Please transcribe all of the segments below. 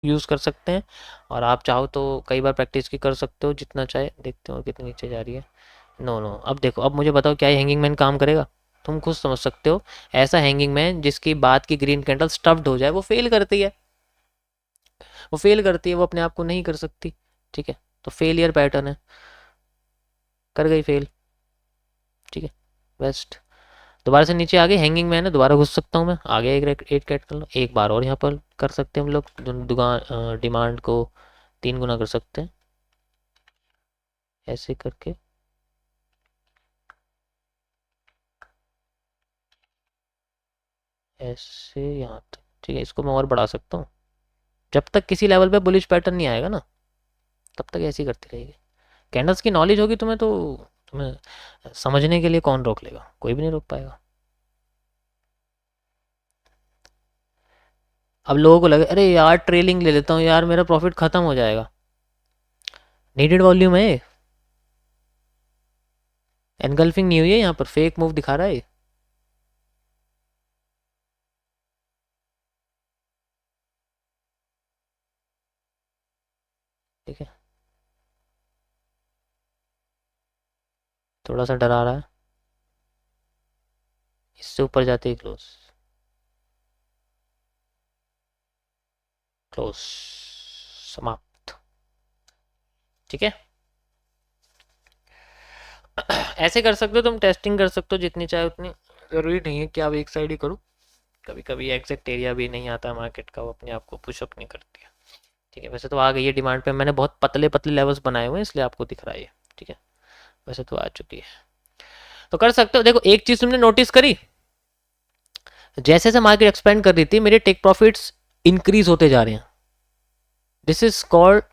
Use कर सकते हैं, और आप चाहो तो कई बार प्रैक्टिस की कर सकते हो जितना चाहे। देखते हो कितनी नीचे जा रही है। नो नो, अब देखो, अब मुझे बताओ क्या हैंगिंग मैन काम करेगा? तुम खुद समझ सकते हो। ऐसा हैंगिंग मैन जिसकी बात की ग्रीन कैंडल स्टफ्ड हो जाए वो फेल करती है, वो फेल करती है, वो अपने आप को नहीं कर सकती। ठीक है, तो फेलियर पैटर्न है, कर गई फेल। ठीक है, बेस्ट। दोबारा से नीचे आ गई, हैंगिंग मैन है, दोबारा घुस सकता हूँ मैं आगे, एक कैट कर लो, एक बार और यहाँ पर कर सकते हैं हम लोग, दुकान डिमांड को 3 गुना कर सकते हैं ऐसे करके। ऐसे यहाँ तक, ठीक है, इसको मैं और बढ़ा सकता हूँ। जब तक किसी लेवल पे बुलिश पैटर्न नहीं आएगा ना, तब तक ऐसे ही करती रहेगी। कैंडल्स की नॉलेज होगी तुम्हें तो तुम्हें समझने के लिए कौन रोक लेगा? कोई भी नहीं रोक पाएगा। अब लोगों को लगे अरे यार ट्रेलिंग ले लेता हूँ यार, मेरा प्रॉफिट खत्म हो जाएगा। नीडेड वॉल्यूम है, एनगल्फिंग नहीं हुई है, यहाँ पर फेक मूव दिखा रहा है। ठीक है, थोड़ा सा डरा रहा है, इससे ऊपर जाते ही क्लोज, क्लोज, समाप्त। ठीक है, ऐसे कर सकते हो तुम, टेस्टिंग कर सकते हो जितनी चाहे उतनी, जरूरी नहीं है कि आप एक साइड ही करो। कभी कभी एग्जैक्ट एरिया भी नहीं आता मार्केट का, वो अपने आप को पुशअप नहीं करती है। ठीक है, वैसे तो आ गई है डिमांड पे, मैंने बहुत पतले पतले लेवल्स बनाए हुए हैं इसलिए आपको दिख रहा है ये। ठीक है, वैसे तो आ चुकी है, तो कर सकते हो। देखो एक चीज तुमने नोटिस करी, जैसे जैसे मार्केट एक्सपेंड कर रही थी मेरे टेक प्रॉफिट्स इंक्रीज होते जा रहे हैं। This is called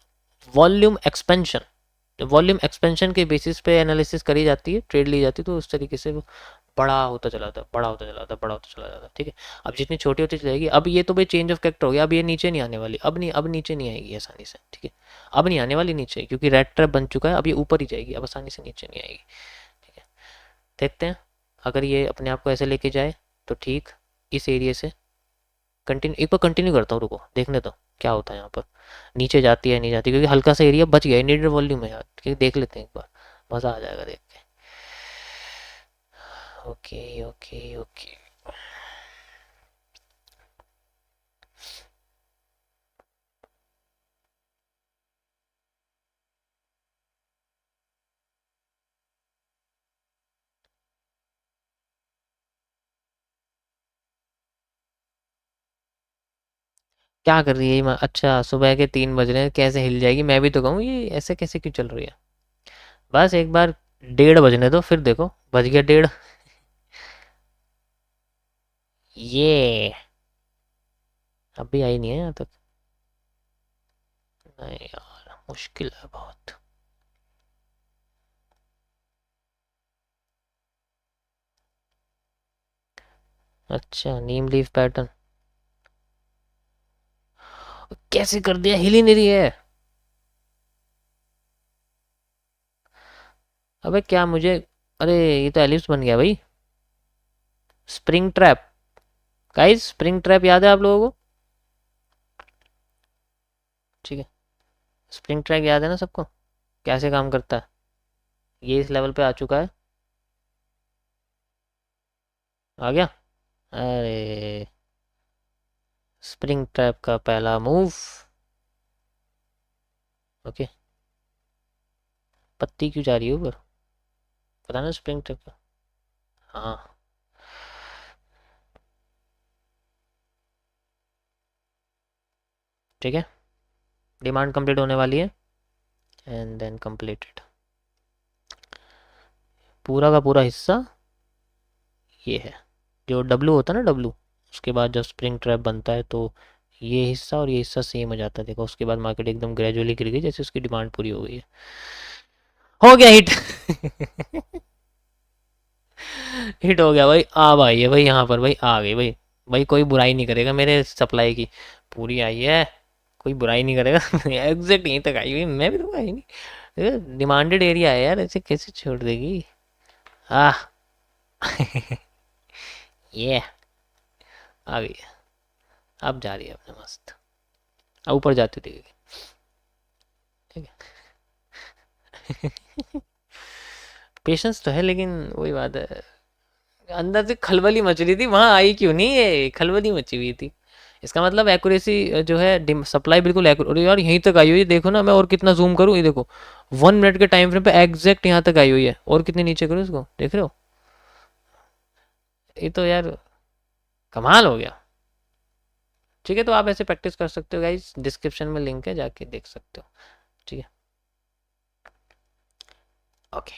volume expansion. Volume expansion के बेसिस पे एनालिसिस करी जाती है, ट्रेड ली जाती है, तो उस तरीके से वो बड़ा होता चला जाता है, बड़ा होता चला जाता है, बड़ा होता चला जाता है। ठीक है, अब जितनी छोटी होती चली जाएगी, अब ये तो भाई चेंज ऑफ कैरेक्टर हो गया, अब ये नीचे नहीं आने वाली, अब नहीं, अब नीचे नहीं आएगी आसानी से। ठीक है, अब नहीं आने वाली नीचे, क्योंकि रेड ट्रैप बन चुका है, अब ये ऊपर ही जाएगी, अब आसानी से नीचे नहीं आएगी। ठीक है, देखते हैं, अगर ये अपने आप को ऐसे लेके जाए तो ठीक। इस एरिया से कंटिन्यू, एक बार कंटिन्यू करता हूँ, रुको देखने दो क्या होता है यहाँ पर, नीचे जाती है नहीं जाती, क्योंकि हल्का सा एरिया बच गया, नीडेड वॉल्यूम है यार, क्योंकि देख लेते हैं एक बार, मज़ा आ जाएगा देख के। ओके ओके ओके, क्या कर रही है ये अच्छा सुबह के 3 बज रहे हैं, कैसे हिल जाएगी? मैं भी तो कहूँ ये ऐसे कैसे क्यों चल रही है। बस एक बार 1:30 बजने दो, फिर देखो बज गया 1:30। ये अभी आई नहीं है यहाँ तक, नहीं यार मुश्किल है बहुत। अच्छा नीम लीफ पैटर्न कैसे कर दिया, हिल ही नहीं रही है। अबे क्या मुझे, अरे ये तो एलिप्स बन गया भाई। Spring trap, guys spring trap याद है आप लोगों को? ठीक है, स्प्रिंग ट्रैप याद है ना सबको, कैसे काम करता है? ये इस लेवल पे आ चुका है, आ गया। अरे स्प्रिंग ट्रैप का पहला मूव। ओके, पत्ती क्यों जा रही है ऊपर, पता ना स्प्रिंग ट्रैप का। हाँ, ठीक है, डिमांड कंप्लीट होने वाली है, एंड देन कंप्लीटेड। पूरा का पूरा हिस्सा ये है, जो डब्लू होता है ना, डब्लू, उसके बाद जब स्प्रिंग ट्रैप बनता है तो ये हिस्सा और ये हिस्सा सेम हो जाता है। देखो उसके बाद मार्केट एकदम ग्रेजुअली गिर गई जैसे उसकी डिमांड पूरी हो गई है। हो गया हिट। हिट हो गया भाई, आ भाई है भाई यहाँ पर, भाई आ गई भाई। भाई कोई बुराई नहीं करेगा मेरे सप्लाई की, पूरी आई है, कोई बुराई नहीं करेगा। एग्जैक्ट यहीं तक आई हुई, मैं भी तो आई नहीं, डिमांडेड एरिया है यार, ऐसे कैसे छोड़ देगी। आह। ये आ गई है, अब जा रही है अपने मस्त। ऊपर जाती दिखेगी। ठीक है। पेशेंस तो है, लेकिन वही बात है, अंदर से खलबली मच रही थी, वहां आई क्यों नहीं, ये खलबली मची हुई थी। इसका मतलब एक्यूरेसी जो है, सप्लाई बिल्कुल एक्यूरेट यार, यहीं तक आई हुई है, देखो ना, मैं और कितना जूम करूँ, ये देखो 1 मिनट के टाइम फ्रेम पे एग्जैक्ट यहाँ तक आई हुई है, और कितने नीचे करूँ इसको, देख रहे हो, ये तो यार कमाल हो गया। ठीक है, तो आप ऐसे प्रैक्टिस कर सकते हो गाइस, डिस्क्रिप्शन में लिंक है, जाके देख सकते हो। ठीक है, ओके।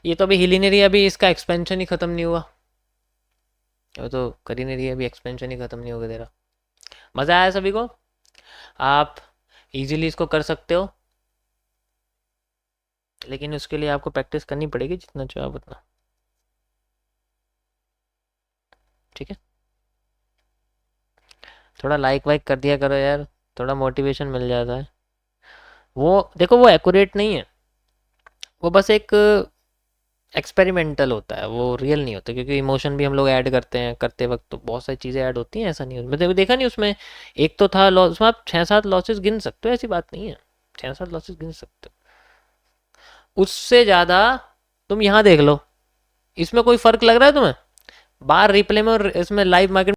ये तो अभी हिल ही नहीं रही, अभी इसका एक्सपेंशन ही खत्म नहीं हुआ, वो तो कर ही नहीं रही है, अभी एक्सपेंशन ही खत्म नहीं होगा तेरा। मज़ा आया सभी को? आप इजीली इसको कर सकते हो, लेकिन उसके लिए आपको प्रैक्टिस करनी पड़ेगी, जितना चाहो आप उतना। ठीक है, थोड़ा लाइक वाइक कर दिया करो यार, थोड़ा मोटिवेशन मिल जाता है। वो देखो, वो एक्यूरेट नहीं है, वो बस एक एक्सपेरिमेंटल होता है, वो रियल नहीं होता, क्योंकि इमोशन भी हम लोग ऐड करते हैं, करते वक्त तो बहुत सारी चीज़ें ऐड होती हैं, ऐसा नहीं होता। मैंने देखा नहीं उसमें, एक तो था लॉस, उसमें आप 6-7 लॉसेस गिन सकते हो, ऐसी बात नहीं है, 6-7 लॉसेस गिन सकते हो, उससे ज़्यादा तुम यहाँ देख लो, इसमें कोई फ़र्क लग रहा है तुम्हें? बाहर रिप्ले में और इसमें लाइव मार्केट